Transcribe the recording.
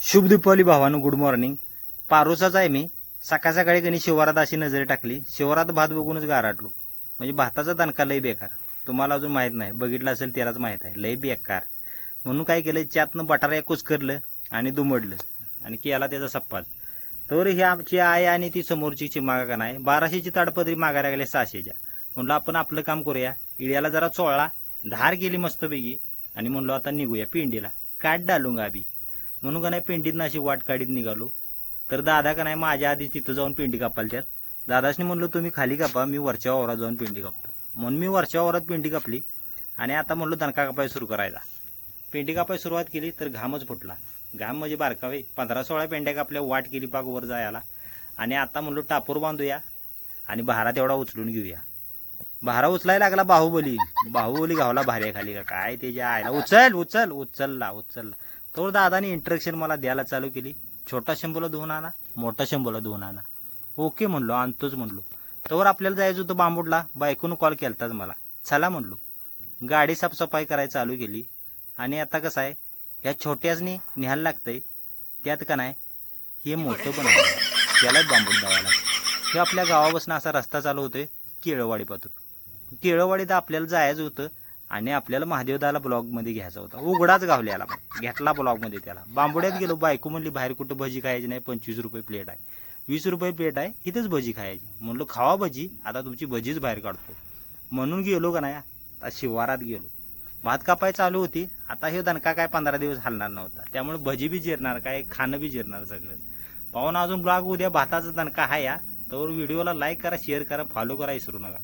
शुभ Deepavali भावानो, good morning. पारोसाच आहे मी. सकाळ सकाळी कधी शिवारात अशी नजर टाकली, शिवारात भात बघूनच गाराटलो. म्हणजे भाताचा दणका लय बेकार. तुम्हाला अजून माहित नाही, बघितलं असेल त्यालाच माहित आहे, लय बेकार. म्हणून काय केलं, त्यातनं बटारा एक कुस्करलं आणि दुमडलं आणि केला त्याचा सप्पाच. तर ही आमची आई आणि ती समोरची चिमागा का नाही 1200ची ताडपत्री मागायला गेले 600च्या. म्हणलं आपण आपलं काम करूया. इड्याला जरा चोळला, धार केली मस्तपैकी आणि म्हणलो आता निघूया पिंडीला. काट डालूंगा अभि म्हणून का नाही पिंडीतनं अशी वाट काढीत निघालो. तर दादा का नाही माझ्या आधीच तिथं जाऊन पिंडी कापाल. त्यात दादाशनी म्हणलो तुम्ही खाली कापा, मी वरच्या वावरात जाऊन पिंडी कापतो. म्हणून मी वरच्या वावरात पिंडी कापली आणि आता म्हणलो दणका कापाय सुरू करायचा. पिंडी कापाय सुरुवात केली तर घामच फुटला. घाम म्हणजे बारकावे 15-16 पेंड्या कापल्या, वाट केली पाक वर जायला. आणि आता म्हणलो टापूर बांधूया आणि भारा तेवढा उचलून घेऊया. भारा उचलायला लागला बाहुबली गावला भाऱ्या खाली का काय त्याच्या आयला. उचलला. तर दादाने इंस्ट्रक्शन मला द्यायला चालू केली. छोटा शंभूला धुवून आणा, मोठा शंभूला धुवून आणा. ओके म्हणलो, आणतोच म्हणलो. तर आपल्याला जायचं होतं बांबूडला. बायकोनं कॉल केलताच मला, चला म्हणलो. गाडी साफसफाई करायला चालू केली. आणि आता कसं आहे, ह्या छोट्याचनी न्यायला लागतंय, त्यात का नाही हे मोठं पण आहे, त्यालाच बांबूड द्यावायला. हे आपल्या गावापासून असा रस्ता चालू होतोय केळवाडीपासून. केळवाडीत आपल्याला जायचं होतं आणि आपल्याला महादेवदाला ब्लॉकमध्ये घ्यायचा होता. उघडाच गावल्याला घेतला ब्लॉकमध्ये. त्याला बांबुड्यात गेलो. बायको म्हणली बाहेर कुठं भजी खायची नाही, 25 रुपये प्लेट आहे, 20 रुपये प्लेट आहे, इथंच भजी खायची. म्हणलो खावा भजी, आता तुमची भजीच बाहेर काढतो. म्हणून गेलो का नाही, आता शिवारात गेलो. भात कापाय चालू होती. आता हे दणका काय 15 दिवस हलणार नव्हता, त्यामुळे भजी बी जिरणार, काय खाणं बी जिरणार सगळं. पाहून अजून ब्लॉग उद्या भाताचा दणका हा या. तर व्हिडिओला लाईक करा, शेअर करा, फॉलो करा विसरू नका.